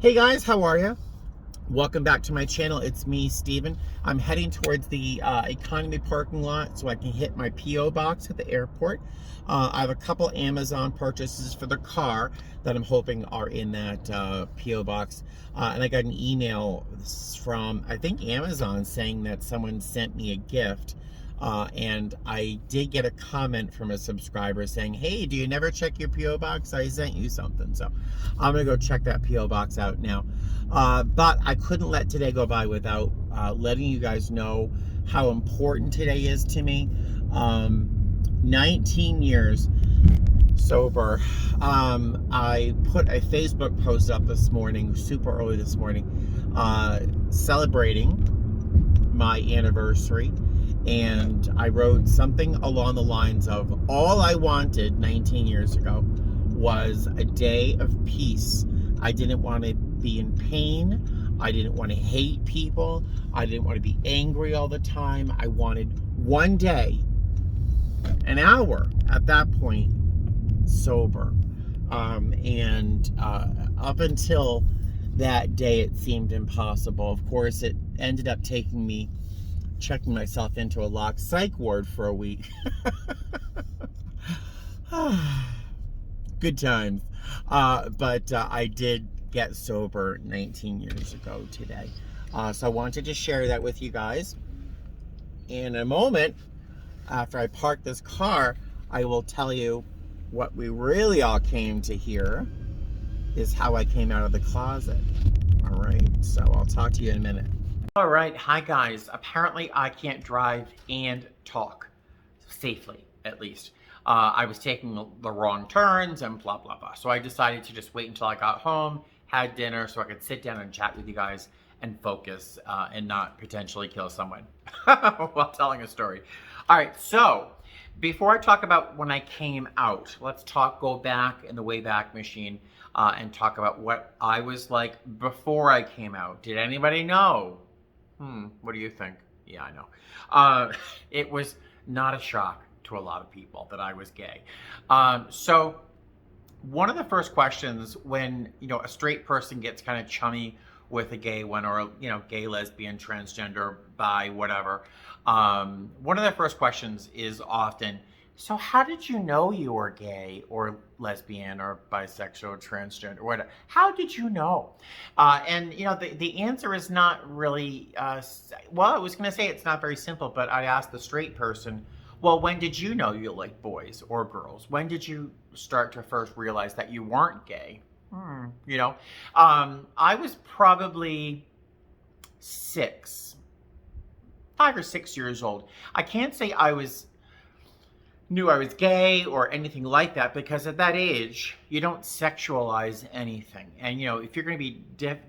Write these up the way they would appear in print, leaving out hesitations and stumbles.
Hey guys, how are you? Welcome back to my channel. It's me, Steven. I'm heading towards the economy parking lot so I can hit my P.O. box at the airport. I have a couple Amazon purchases for the car that I'm hoping are in that P.O. box. And I got an email from, I think, Amazon saying that someone sent me a gift. And I did get a comment from a subscriber saying, hey, do you never check your P.O. box? I sent you something. So I'm going to go check that P.O. box out now. But I couldn't let today go by without letting you guys know how important today is to me. 19 years sober. I put a Facebook post up this morning, super early this morning, celebrating my anniversary. And I wrote something along the lines of, all I wanted 19 years ago was a day of peace. I didn't want to be in pain. I didn't want to hate people. I didn't want to be angry all the time. I wanted one day, an hour at that point, sober. Up until that day, it seemed impossible. Of course, it ended up taking me checking myself into a locked psych ward for a week. Good times. But I did get sober 19 years ago today. So I wanted to share that with you guys. In a moment, after I park this car, I will tell you what we really all came to hear is how I came out of the closet. All right, so I'll talk to you in a minute. All right, hi guys. Apparently I can't drive and talk safely, at least. I was taking the wrong turns and blah, blah, blah. So I decided to just wait until I got home, had dinner, so I could sit down and chat with you guys and focus and not potentially kill someone while telling a story. All right, so before I talk about when I came out, let's go back in the Wayback Machine and talk about what I was like before I came out. Did anybody know? What do you think? Yeah, I know. It was not a shock to a lot of people that I was gay. So one of the first questions when, a straight person gets kind of chummy with a gay one or, gay, lesbian, transgender, bi, whatever, one of the first questions is often, so how did you know you were gay or lesbian or bisexual or transgender or whatever? How did you know? And the answer is not really, well, I was going to say it's not very simple, but I asked the straight person, well, when did you know you liked boys or girls? When did you start to first realize that you weren't gay? I was probably 5 or 6 years old. I can't say knew I was gay or anything like that, because at that age you don't sexualize anything, and if you're going to be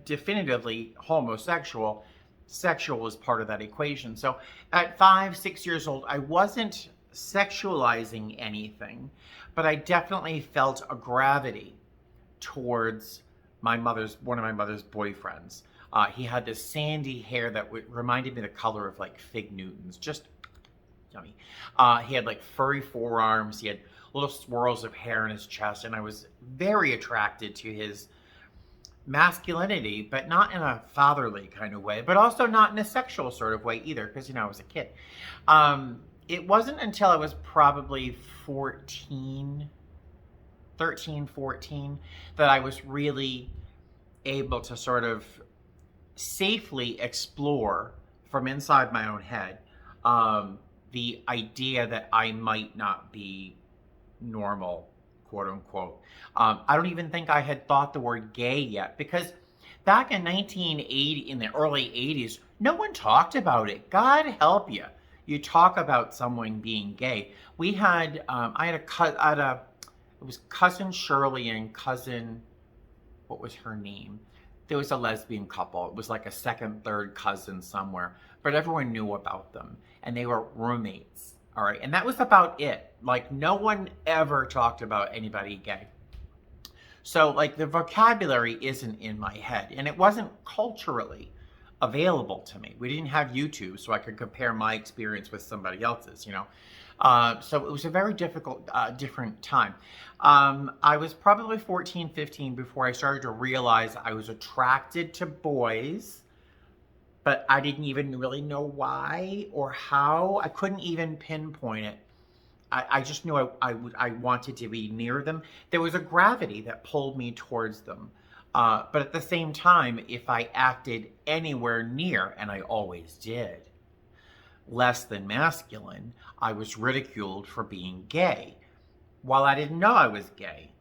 definitively homosexual, sexual is part of that equation. So at 5, 6 years old, I wasn't sexualizing anything, but I definitely felt a gravity towards one of my mother's boyfriends. He had this sandy hair that reminded me the color of like Fig Newtons, just yummy. He had like furry forearms. He had little swirls of hair in his chest, and I was very attracted to his masculinity, but not in a fatherly kind of way, but also not in a sexual sort of way either, because I was a kid. It wasn't until I was probably 13, 14, that I was really able to sort of safely explore from inside my own head the idea that I might not be normal, quote unquote. I don't even think I had thought the word gay yet, because back in 1980, in the early 80s, no one talked about it. God help you. You talk about someone being gay. We had, it was cousin Shirley and cousin, what was her name? There was a lesbian couple. It was like a second, third cousin somewhere, but everyone knew about them, and they were roommates. All right, and that was about it. Like, no one ever talked about anybody gay. So like the vocabulary isn't in my head, and it wasn't culturally available to me. We didn't have YouTube, so I could compare my experience with somebody else's, So it was a very difficult, different time. I was probably 14, 15 before I started to realize I was attracted to boys, but I didn't even really know why or how. I couldn't even pinpoint it. I just knew I wanted to be near them. There was a gravity that pulled me towards them. But at the same time, if I acted anywhere near, and I always did, less than masculine, I was ridiculed for being gay. While I didn't know I was gay,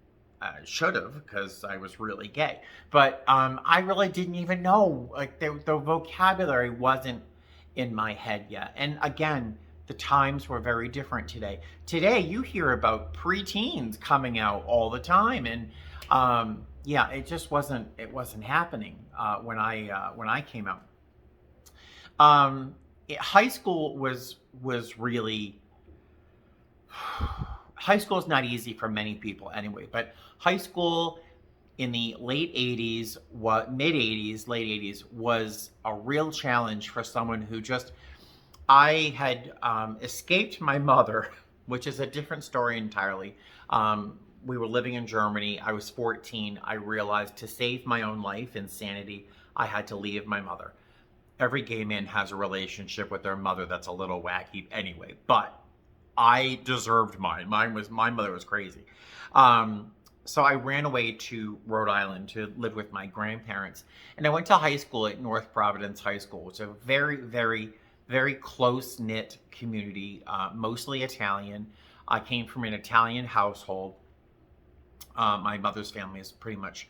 I should have, because I was really gay. But I really didn't even know. Like the vocabulary wasn't in my head yet. And again, the times were very different today. Today, you hear about preteens coming out all the time, and yeah, it just wasn't. It wasn't happening when I came out. High school was really high school is not easy for many people anyway, but high school in the late 80s, what mid 80s, late 80s was a real challenge for someone who just I had escaped my mother, which is a different story entirely. We were living in Germany. I was 14. I realized to save my own life and sanity, I had to leave my mother. Every gay man has a relationship with their mother that's a little wacky anyway, but I deserved mine. My mother was crazy. So I ran away to Rhode Island to live with my grandparents. And I went to high school at North Providence High School. It's a very, very, very close-knit community, mostly Italian. I came from an Italian household. My mother's family is pretty much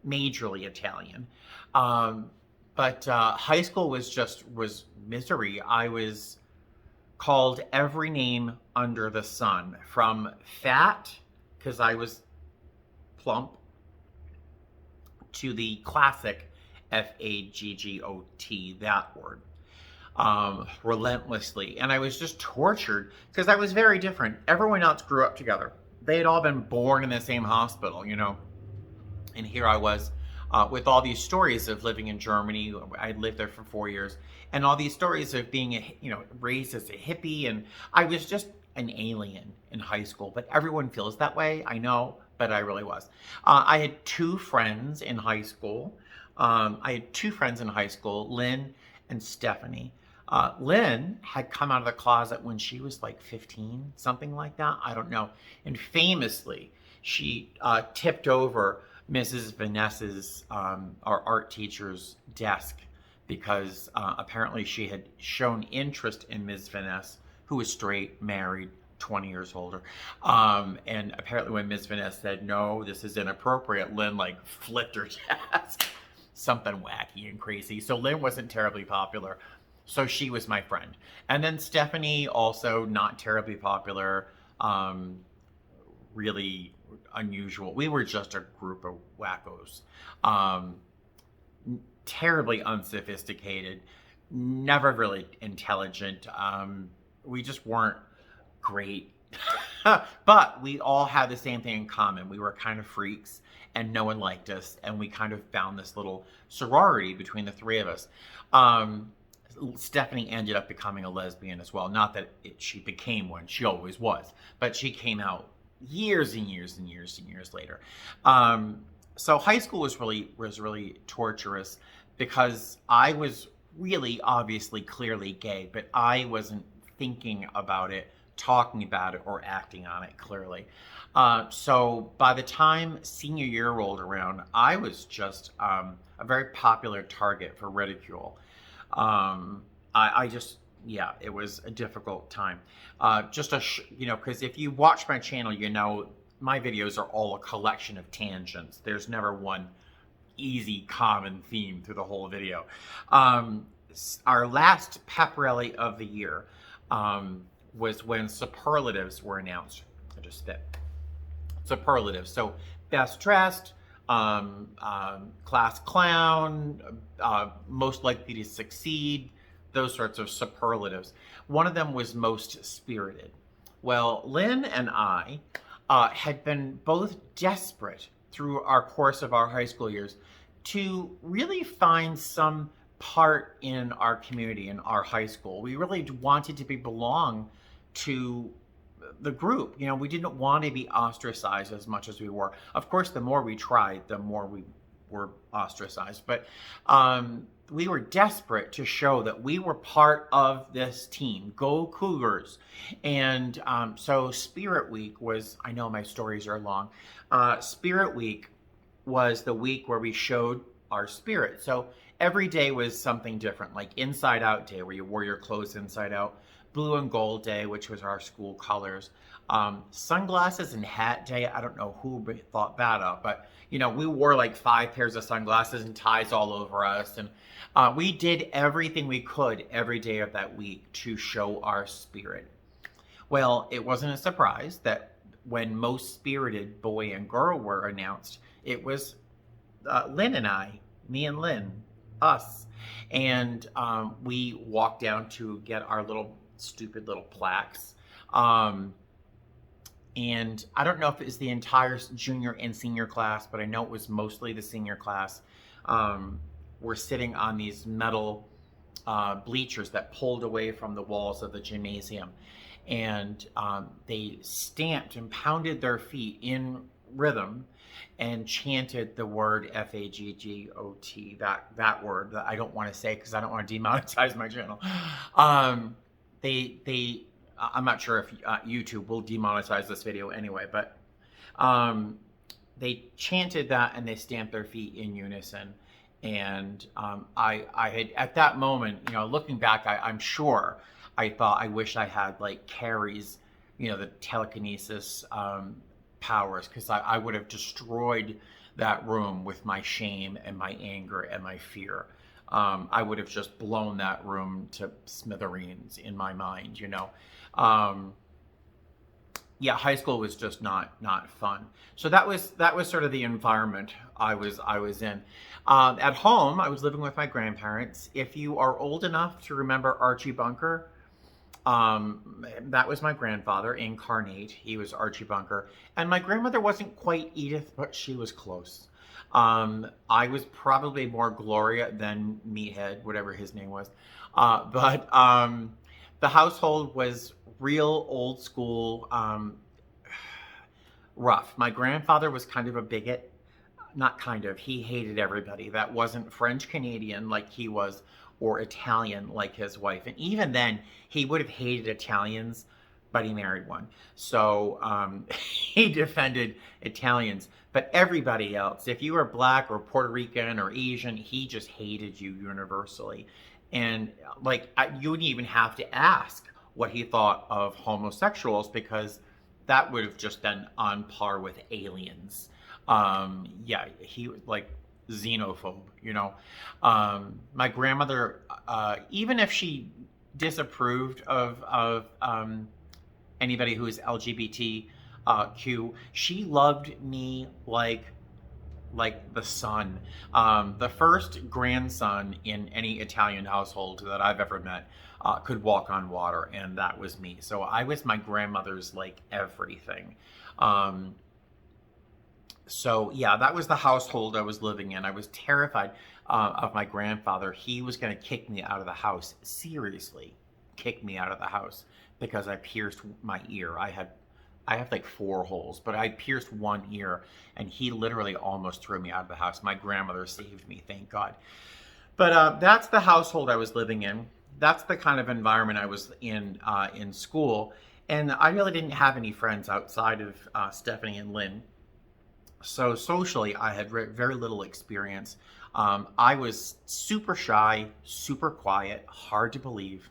majorly Italian. But high school was misery. I was called every name under the sun, from fat, because I was plump, to the classic FAGGOT, that word, relentlessly. And I was just tortured because I was very different. Everyone else grew up together. They had all been born in the same hospital, you know. And here I was with all these stories of living in Germany. I lived there for 4 years, and all these stories of being, raised as a hippie, and I was just an alien in high school. But everyone feels that way, I know, but I really was. I had two friends in high school. Lynn and Stephanie. Lynn had come out of the closet when she was like 15, something like that. I don't know. And famously, she tipped over Mrs. Vanessa's, our art teacher's desk, because apparently she had shown interest in Ms. Vanessa, who was straight, married, 20 years older. And apparently when Ms. Vanessa said, no, this is inappropriate, Lynn like flipped her desk. Something wacky and crazy. So Lynn wasn't terribly popular. So she was my friend. And then Stephanie, also not terribly popular, really unusual. We were just a group of wackos. Terribly unsophisticated, never really intelligent. We just weren't great. But we all had the same thing in common. We were kind of freaks, and no one liked us, and we kind of found this little sorority between the three of us. Stephanie ended up becoming a lesbian as well. Not that she became one, she always was, but she came out years and years and years and years later. So high school was really torturous, because I was really obviously clearly gay, but I wasn't thinking about it, talking about it, or acting on it clearly. So by the time senior year rolled around, I was just a very popular target for ridicule. It was a difficult time. Because if you watch my channel, my videos are all a collection of tangents. There's never one easy common theme through the whole video. Our last pep rally of the year was when superlatives were announced. I just spit. Superlatives. So best dressed, class clown, most likely to succeed, those sorts of superlatives. One of them was most spirited. Well, Lynn and I had been both desperate through our course of our high school years to really find some part in our community, in our high school. We really wanted to belong to the group. You know, we didn't want to be ostracized as much as we were. Of course, the more we tried, the more we were ostracized. But we were desperate to show that we were part of this team. Go Cougars. And so Spirit Week was, I know my stories are long. Spirit Week was the week where we showed our spirit. So every day was something different, like Inside Out Day, where you wore your clothes inside out, Blue and Gold Day, which was our school colors, Sunglasses and Hat Day. I don't know who thought that up, but you know, we wore like 5 pairs of sunglasses and ties all over us, and we did everything we could every day of that week to show our spirit. Well, it wasn't a surprise that when Most Spirited Boy and Girl were announced, it was Lynn and I, me and Lynn, us. And we walked down to get our little stupid little plaques. And I don't know if it was the entire junior and senior class, but I know it was mostly the senior class. We're sitting on these metal bleachers that pulled away from the walls of the gymnasium. And they stamped and pounded their feet in rhythm and chanted the word F-A-G-G-O-T, that word that I don't want to say because I don't want to demonetize my channel. I'm not sure if YouTube will demonetize this video anyway, but they chanted that and they stamped their feet in unison. And I had, at that moment, you know, looking back, I'm sure I thought, I wish I had like Carrie's, you know, the telekinesis powers, because I would have destroyed that room with my shame and my anger and my fear. I would have just blown that room to smithereens in my mind, you know. Yeah, high school was just not fun. So that was sort of the environment I was in. At home, I was living with my grandparents. If you are old enough to remember Archie Bunker, that was my grandfather, incarnate. He was Archie Bunker. And my grandmother wasn't quite Edith, but she was close. I was probably more Gloria than Meathead, whatever his name was. But the household was real old school, rough. My grandfather was kind of a bigot. Not kind of, he hated everybody that wasn't French Canadian like he was, or Italian like his wife. And even then, he would have hated Italians, but he married one. So he defended Italians. But everybody else, if you were Black or Puerto Rican or Asian, he just hated you universally. And like, you wouldn't even have to ask what he thought of homosexuals, because that would have just been on par with aliens. Yeah, he was like xenophobe, you know. My grandmother, even if she disapproved of anybody who is LGBTQ, she loved me like the son. The first grandson in any Italian household that I've ever met could walk on water, and that was me. So I was my grandmother's like everything. So yeah, that was the household I was living in. I was terrified of my grandfather. He was going to kick me out of the house. Seriously, kick me out of the house because I pierced my ear. I have like 4 holes, but I pierced one ear, and he literally almost threw me out of the house. My grandmother saved me, thank God. But that's the household I was living in. That's the kind of environment I was in school. And I really didn't have any friends outside of Stephanie and Lynn. So socially, I had very little experience. I was super shy, super quiet, hard to believe.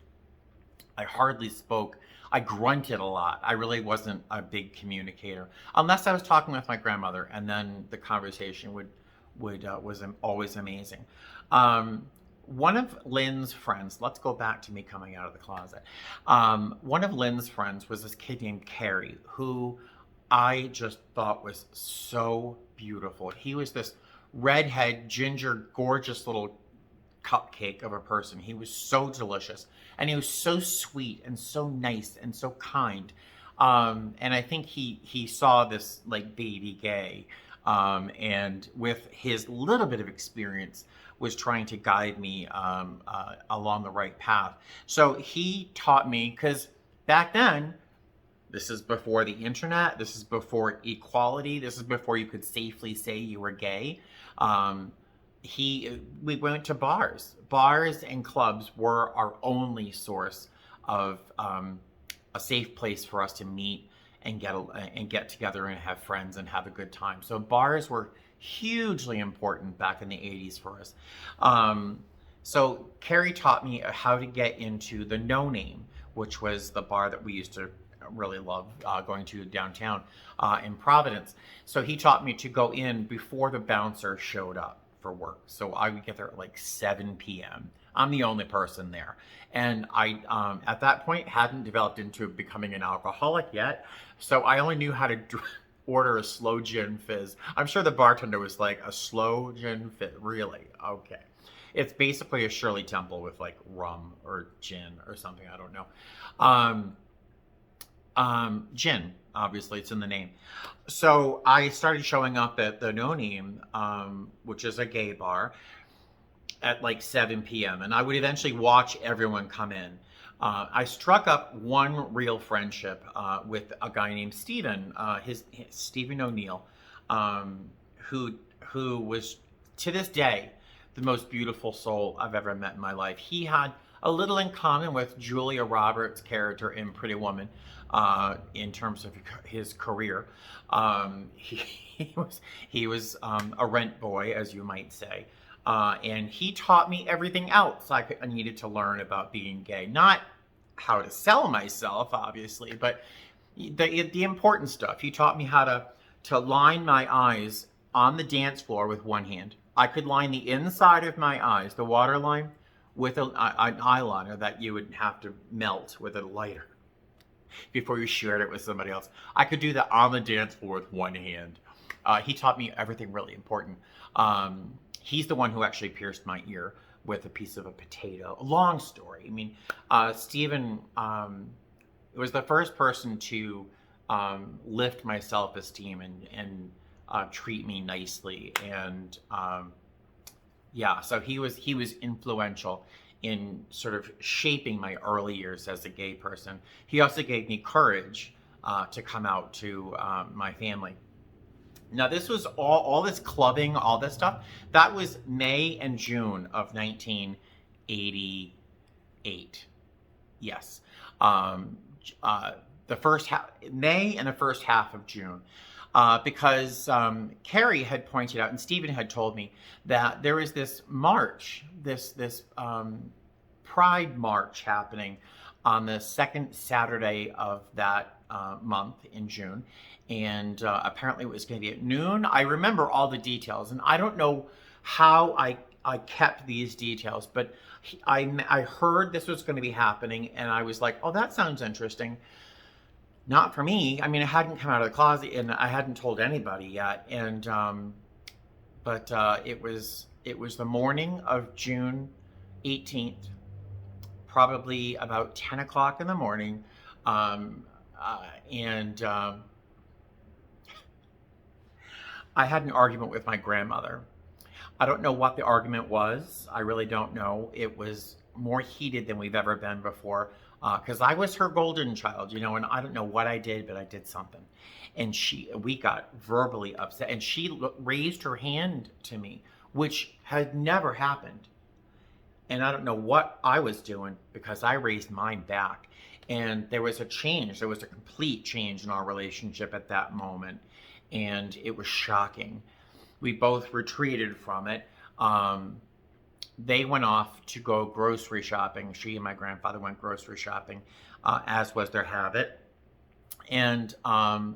I hardly spoke. I grunted a lot. I really wasn't a big communicator, unless I was talking with my grandmother, and then the conversation was always amazing. One of Lynn's friends, let's go back to me coming out of the closet. One of Lynn's friends was this kid named Carrie, who I just thought was so beautiful. He was this redhead, ginger, gorgeous little cupcake of a person. He was so delicious, and he was so sweet and so nice and so kind. And I think he saw this like baby gay, and with his little bit of experience was trying to guide me along the right path. So he taught me, because back then This is before the internet. This is before equality. This is before you could safely say you were gay. Um, we went to bars. Bars and clubs were our only source of a safe place for us to meet and get together and have friends and have a good time. So bars were hugely important back in the 80s for us. So Carrie taught me how to get into the No Name, which was the bar that we used to really love going to downtown in Providence. So he taught me to go in before the bouncer showed up for work. So I would get there at like 7 p.m. I'm the only person there. And I, at that point, hadn't developed into becoming an alcoholic yet. So I only knew how to order a slow gin fizz. I'm sure the bartender was like, a slow gin fizz? Really? Okay. It's basically a Shirley Temple with like rum or gin or something. I don't know. Gin, obviously, it's in the name. So I started showing up at the No Name, which is a gay bar, at like 7 p.m. And I would eventually watch everyone come in. I struck up one real friendship with a guy named Stephen, his Stephen O'Neill, who was to this day the most beautiful soul I've ever met in my life. He had a little in common with Julia Roberts' character in Pretty Woman in terms of his career. He was a rent boy, as you might say. And he taught me everything else I needed to learn about being gay. Not how to sell myself, obviously, but the important stuff. He taught me how to line my eyes on the dance floor with one hand. I could line the inside of my eyes, the waterline, with an eyeliner that you would have to melt with a lighter before you shared it with somebody else. I could do that on the dance floor with one hand. He taught me everything really important. He's the one who actually pierced my ear with a piece of a potato. A long story. I mean, Stephen was the first person to lift my self-esteem and treat me nicely. And yeah, so he was influential in sort of shaping my early years as a gay person. He also gave me courage to come out to my family. Now, this was all this clubbing, all this stuff. That was May and June of 1988. Yes. The first half, May and the first half of June. Because Carrie had pointed out, and Stephen had told me, that there was this march, this Pride March happening on the second Saturday of that month in June. And apparently it was going to be at noon. I remember all the details, and I don't know how I kept these details, but I heard this was going to be happening, and I was like, oh, that sounds interesting. Not for me. I mean, I hadn't come out of the closet, and I hadn't told anybody yet. And but it was the morning of June 18th, probably about 10 o'clock in the morning, and I had an argument with my grandmother. I don't know what the argument was. I really don't know. It was more heated than we've ever been before, because I was her golden child, and I don't know what I did, but I did something. And we got verbally upset, and she raised her hand to me, which had never happened. And I don't know what I was doing, because I raised mine back. And there was a change. There was a complete change in our relationship at that moment. And it was shocking. We both retreated from it. They went off to go grocery shopping. She and my grandfather went grocery shopping, as was their habit. And I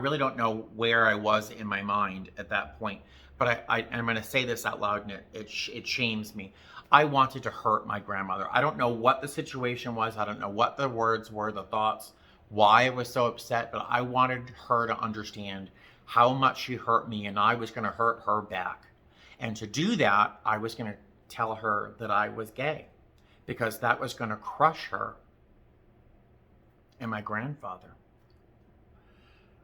really don't know where I was in my mind at that point. But I'm going to say this out loud, and it shames me. I wanted to hurt my grandmother. I don't know what the situation was. I don't know what the words were, the thoughts, why I was so upset, but I wanted her to understand how much she hurt me, and I was going to hurt her back. And to do that, I was going to tell her that I was gay, because that was going to crush her and my grandfather.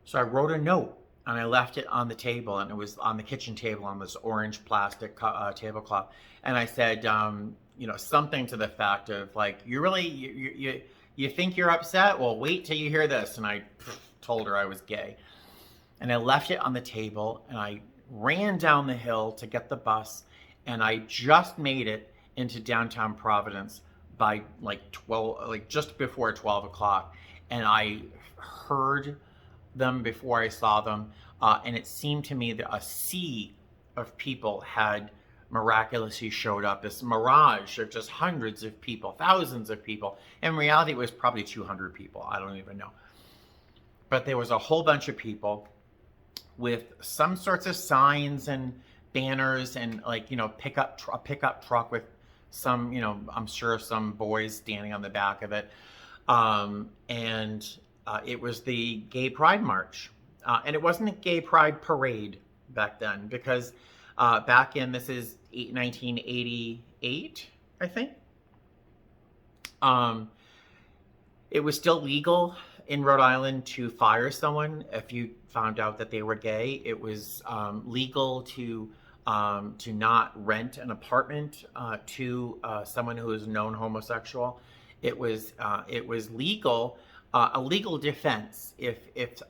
So I wrote a note, and I left it on the table, and it was on the kitchen table on this orange plastic tablecloth. And I said, something to the fact of like, you You think you're upset? Well, wait till you hear this. And I told her I was gay. And I left it on the table and I ran down the hill to get the bus. And I just made it into downtown Providence by like 12, like just before 12 o'clock. And I heard them before I saw them. And it seemed to me that a sea of people had miraculously showed up, this mirage of just hundreds of people, thousands of people. In reality, it was probably 200 people. I don't even know. But there was a whole bunch of people with some sorts of signs and banners and like, a pickup truck with some, I'm sure some boys standing on the back of it. And it was the Gay Pride March. And it wasn't a Gay Pride Parade back then because back in, this is 1988, I think. It was still legal in Rhode Island to fire someone if you found out that they were gay. It was legal to not rent an apartment to someone who is known homosexual. It was legal, a legal defense if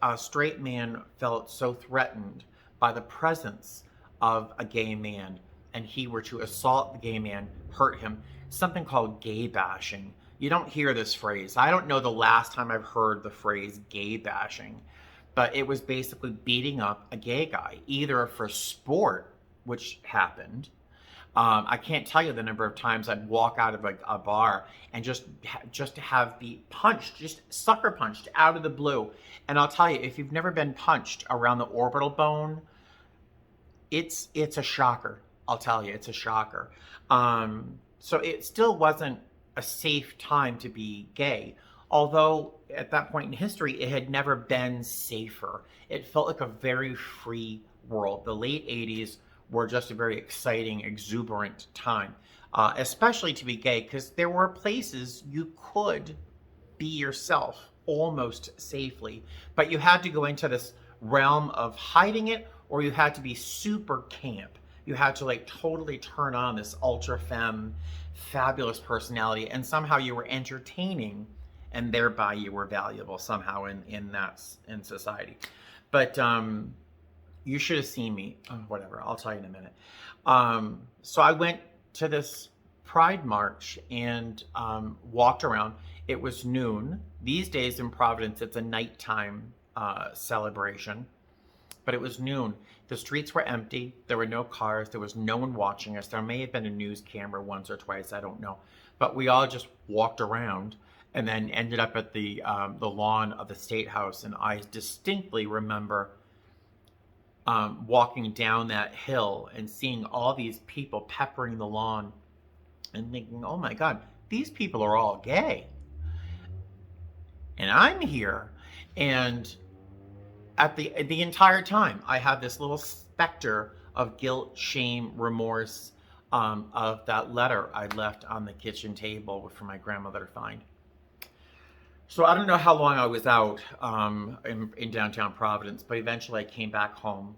a straight man felt so threatened by the presence of a gay man and he were to assault the gay man, hurt him, something called gay bashing. You don't hear this phrase. I don't know the last time I've heard the phrase gay bashing, but it was basically beating up a gay guy, either for sport, which happened. I can't tell you the number of times I'd walk out of a bar and just have be punched, just sucker punched out of the blue. And I'll tell you, if you've never been punched around the orbital bone, it's a shocker. I'll tell you, it's a shocker. So it still wasn't a safe time to be gay. Although at that point in history, it had never been safer. It felt like a very free world. The late 80s were just a very exciting, exuberant time, especially to be gay, because there were places you could be yourself almost safely, but you had to go into this realm of hiding it, or you had to be super camp. You had to like totally turn on this ultra femme, fabulous personality, and somehow you were entertaining, and thereby you were valuable somehow in society. But you should have seen me. Oh, whatever, I'll tell you in a minute. So I went to this Pride March and walked around. It was noon. These days in Providence, it's a nighttime celebration, but it was noon. The streets were empty. There were no cars. There was no one watching us. There may have been a news camera once or twice. I don't know. But we all just walked around and then ended up at the lawn of the State House. And I distinctly remember walking down that hill and seeing all these people peppering the lawn and thinking, oh my God, these people are all gay. And I'm here. And at the entire time, I had this little specter of guilt, shame, remorse of that letter I left on the kitchen table for my grandmother to find. So I don't know how long I was out in downtown Providence, but eventually I came back home,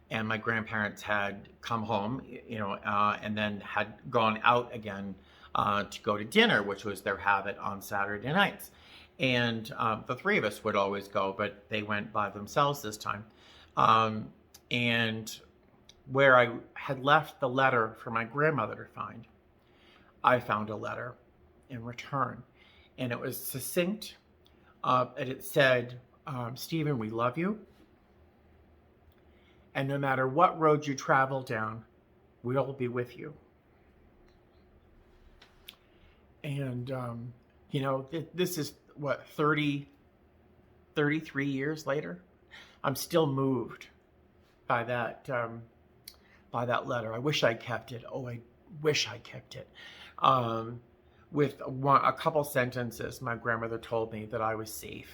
and my grandparents had come home, and then had gone out again to go to dinner, which was their habit on Saturday nights. And the three of us would always go, but they went by themselves this time. And where I had left the letter for my grandmother to find, I found a letter in return. And it was succinct, and it said, Stephen, we love you. And no matter what road you travel down, we'll be with you. And, this is, 33 years later? I'm still moved by that letter. I wish I kept it. Oh, I wish I kept it. With a couple sentences, my grandmother told me that I was safe.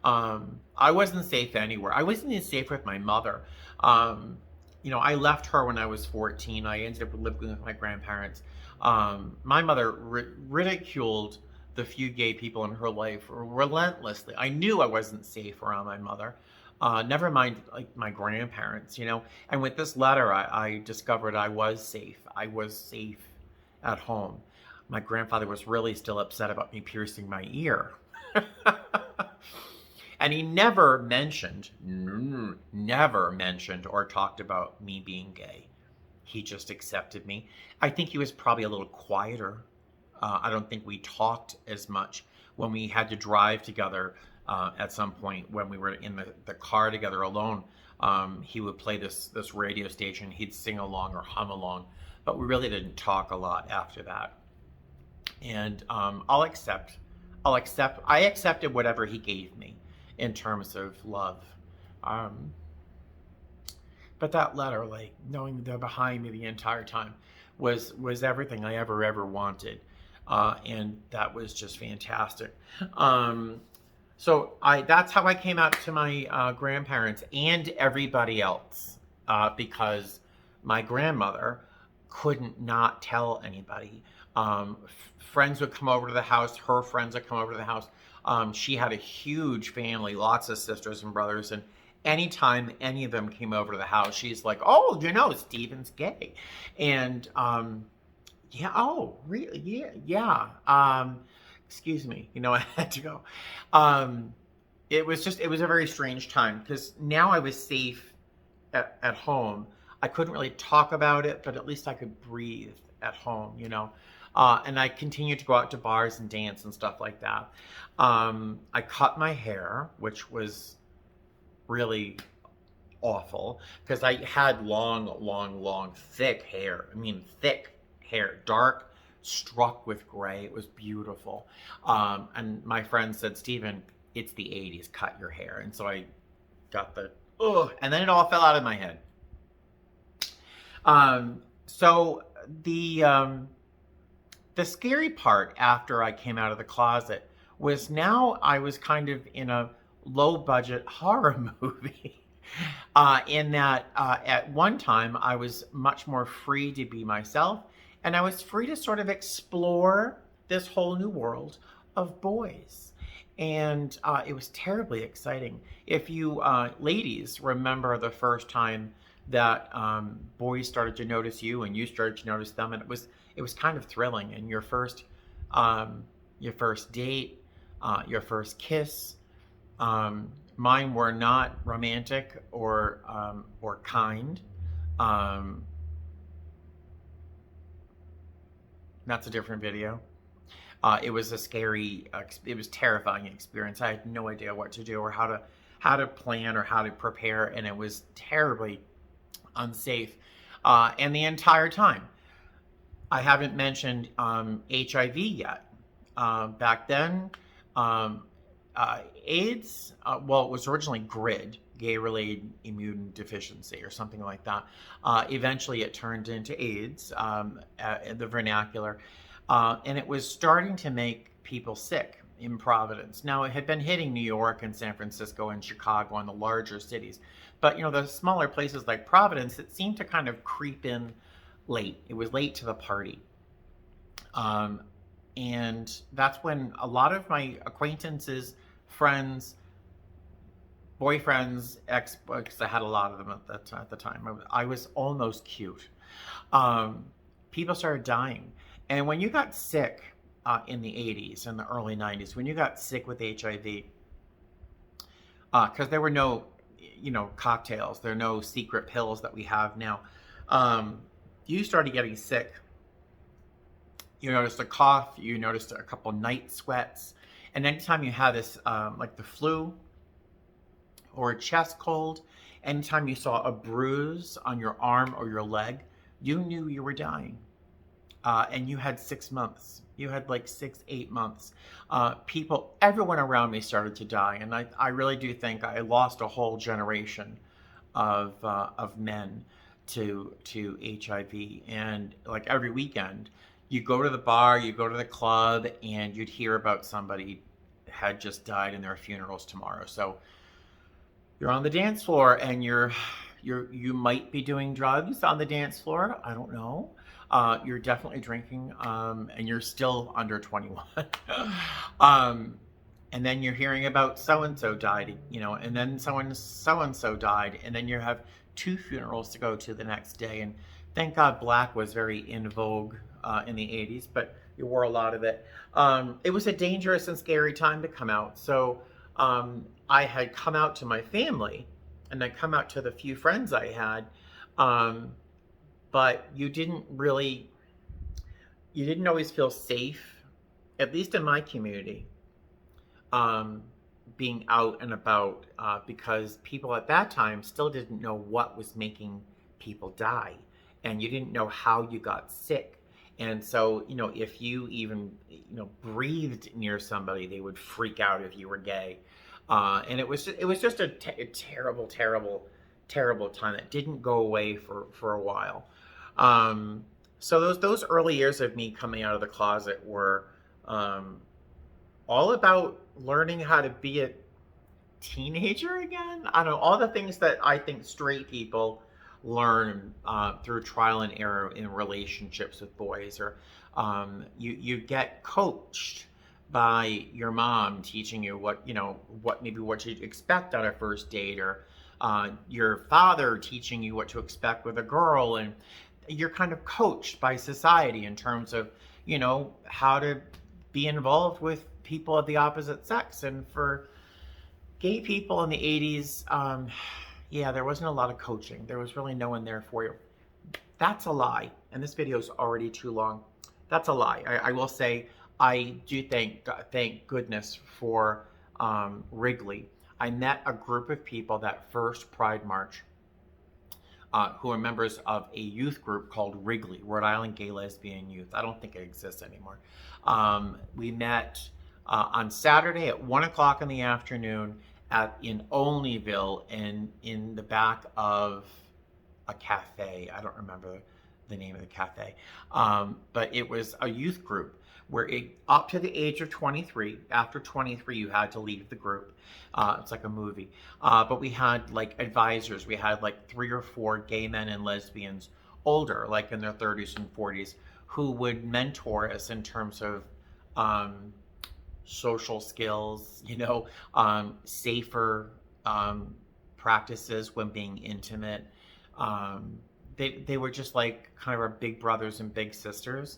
I wasn't safe anywhere. I wasn't even safe with my mother. I left her when I was 14. I ended up living with my grandparents. My mother ridiculed the few gay people in her life relentlessly. I knew I wasn't safe around my mother. Never mind like my grandparents, And with this letter, I discovered I was safe. I was safe at home. my grandfather was really still upset about me piercing my ear. And he never mentioned or talked about me being gay. He just accepted me. I think he was probably a little quieter. I don't think we talked as much when we had to drive together at some point when we were in the car together alone. He would play this radio station. He'd sing along or hum along, but we really didn't talk a lot after that. And I accepted whatever he gave me in terms of love. Um, but that letter, like knowing they're behind me the entire time, was everything I ever wanted, and that was just fantastic. So that's how I came out to my grandparents and everybody else, because my grandmother couldn't not tell anybody. Friends would come over to the house. Her friends would come over to the house. She had a huge family, lots of sisters and brothers, and anytime any of them came over to the house, she's like, "Oh, Steven's gay," and yeah, oh, really, yeah, yeah. Excuse me, I had to go. It was a very strange time because now I was safe at home. I couldn't really talk about it, but at least I could breathe at home. And I continued to go out to bars and dance and stuff like that. I cut my hair, which was really awful because I had long, thick hair. I mean, thick hair, dark, struck with gray. It was beautiful. And my friend said, "Steven, it's the 80s, cut your hair." And so I got and then it all fell out of my head. So the scary part after I came out of the closet was now I was kind of in a low budget horror movie. In that at one time I was much more free to be myself, and I was free to sort of explore this whole new world of boys. And it was terribly exciting. If you ladies remember the first time that boys started to notice you and you started to notice them, and it was kind of thrilling. And your first date, your first kiss, mine were not romantic or kind. That's a different video. It was a scary, it was terrifying experience. I had no idea what to do or how to plan or how to prepare, and it was terribly unsafe. And the entire time, I haven't mentioned HIV yet. Back then, AIDS, well, it was originally GRID, gay-related immune deficiency or something like that. Eventually, it turned into AIDS, the vernacular. And it was starting to make people sick in Providence. Now, it had been hitting New York and San Francisco and Chicago and the larger cities. But, the smaller places like Providence, it seemed to kind of creep in late. It was late to the party. And that's when a lot of my acquaintances, friends, boyfriends, because I had a lot of them at the time. I was almost cute. People started dying. And when you got sick in the 80s and the early 90s, when you got sick with HIV, because there were no, cocktails, there are no secret pills that we have now, you started getting sick. You noticed a cough, you noticed a couple night sweats, and anytime you had this, like the flu or a chest cold, anytime you saw a bruise on your arm or your leg, you knew you were dying. And you had 6 months. You had like 6-8 months. Everyone around me started to die, and I really do think I lost a whole generation of men to HIV. And like every weekend, you go to the bar, you go to the club, and you'd hear about somebody had just died and there are funerals tomorrow. So you're on the dance floor, and you might be doing drugs on the dance floor. I don't know. You're definitely drinking, and you're still under 21. And then you're hearing about so-and-so died, and then so-and-so died, and then you have 2 funerals to go to the next day. And thank God black was very in vogue in the 80s, but you wore a lot of it. It was a dangerous and scary time to come out. So I had come out to my family, and I come out to the few friends I had, but you didn't always feel safe, at least in my community, um, being out and about, because people at that time still didn't know what was making people die, and you didn't know how you got sick. And so, if you even, breathed near somebody, they would freak out if you were gay. And it was just a terrible, terrible, terrible time that didn't go away for a while. So those early years of me coming out of the closet were all about learning how to be a teenager again. I don't know, all the things that I think straight people learn through trial and error in relationships with boys, or you get coached by your mom teaching you what you expect on a first date, or your father teaching you what to expect with a girl, and you're kind of coached by society in terms of how to be involved with people of the opposite sex. And for gay people in the 80s, yeah, there wasn't a lot of coaching. There was really no one there for you. That's a lie. And this video is already too long. That's a lie. I will say, I do thank goodness for Wrigley. I met a group of people that first Pride March who are members of a youth group called Wrigley, Rhode Island Gay Lesbian Youth. I don't think it exists anymore. We met on Saturday at 1 o'clock in the afternoon in Olneyville, in the back of a cafe. I don't remember the name of the cafe, but it was a youth group where up to the age of 23, after 23, you had to leave the group. It's like a movie. But we had like advisors. We had like 3 or 4 gay men and lesbians, older, like in their 30s and 40s, who would mentor us in terms of social skills, safer practices when being intimate. They were just like kind of our big brothers and big sisters.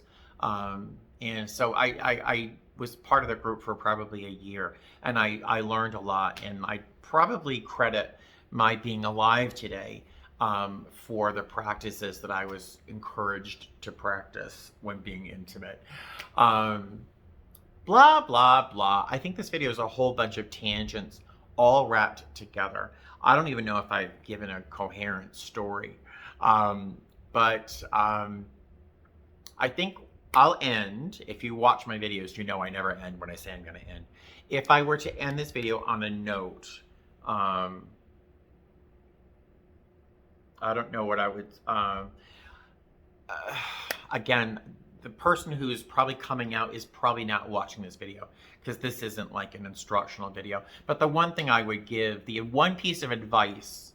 And so I was part of the group for probably a year, and I learned a lot, and I probably credit my being alive today for the practices that I was encouraged to practice when being intimate. Blah, blah, blah. I think this video is a whole bunch of tangents all wrapped together. I don't even know if I've given a coherent story. But I think I'll end. If you watch my videos, I never end when I say I'm going to end. If I were to end this video on a note, I don't know what I would, again, the person who's probably coming out is probably not watching this video, because this isn't like an instructional video. But the one thing I would give, the one piece of advice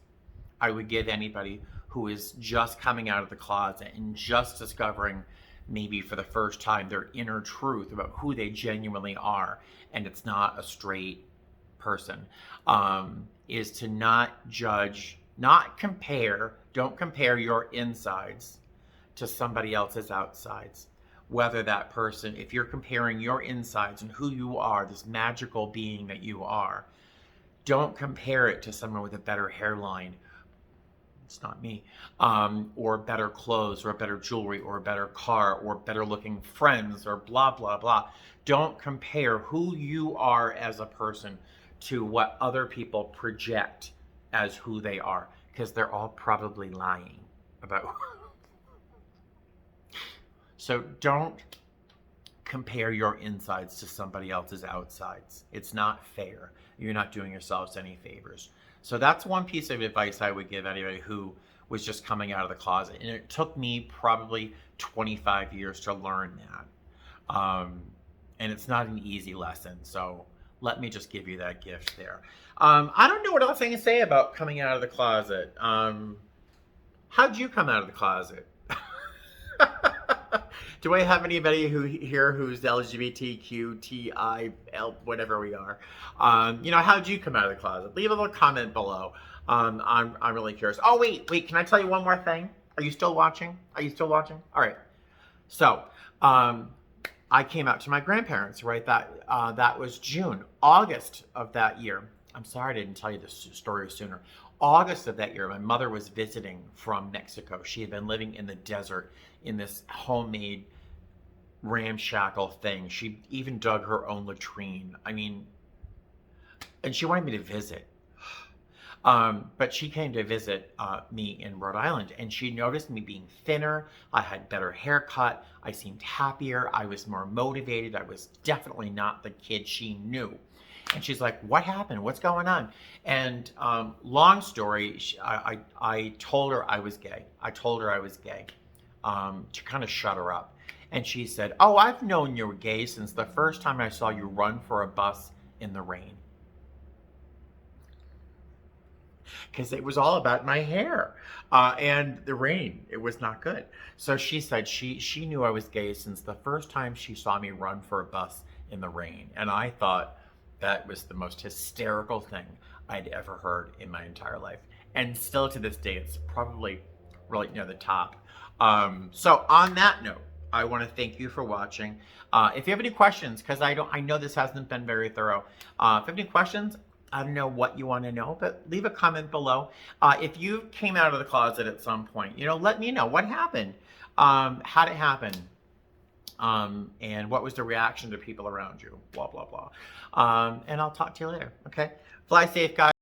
I would give anybody who is just coming out of the closet and just discovering, maybe for the first time, their inner truth about who they genuinely are, and it's not a straight person, is to not judge, not compare. Don't compare your insides to somebody else's outsides. Whether that person, if you're comparing your insides and who you are, this magical being that you are, don't compare it to someone with a better hairline. It's not me. Or better clothes, or better jewelry, or a better car, or better looking friends, or blah, blah, blah. Don't compare who you are as a person to what other people project as who they are, because they're all probably lying about. So don't compare your insides to somebody else's outsides. It's not fair. You're not doing yourselves any favors. So that's one piece of advice I would give anybody who was just coming out of the closet. And it took me probably 25 years to learn that. And it's not an easy lesson. So let me just give you that gift there. I don't know what else I can say about coming out of the closet. How'd you come out of the closet? Do I have anybody here who's LGBTQTIL, whatever we are? How'd you come out of the closet? Leave a little comment below. I'm really curious. Oh, wait, can I tell you one more thing? Are you still watching? All right. So, I came out to my grandparents, right? That was June. August of that year. I'm sorry I didn't tell you this story sooner. August of that year, my mother was visiting from Mexico. She had been living in the desert in this homemade ramshackle thing. She even dug her own latrine. I mean, and she wanted me to visit. But she came to visit me in Rhode Island, and she noticed me being thinner. I had better haircut. I seemed happier. I was more motivated. I was definitely not the kid she knew. And she's like, "What happened? What's going on?" And long story, I told her I was gay. I told her I was gay to kind of shut her up. And she said, "Oh, I've known you were gay since the first time I saw you run for a bus in the rain." Because it was all about my hair and the rain. It was not good. So she said she knew I was gay since the first time she saw me run for a bus in the rain. And I thought that was the most hysterical thing I'd ever heard in my entire life. And still to this day, it's probably really near the top. So on that note, I want to thank you for watching. If you have any questions, because I know this hasn't been very thorough. If you have any questions, I don't know what you want to know, but leave a comment below. If you came out of the closet at some point, let me know what happened. How did it happen? And what was the reaction to people around you? Blah, blah, blah. And I'll talk to you later. Okay. Fly safe, guys.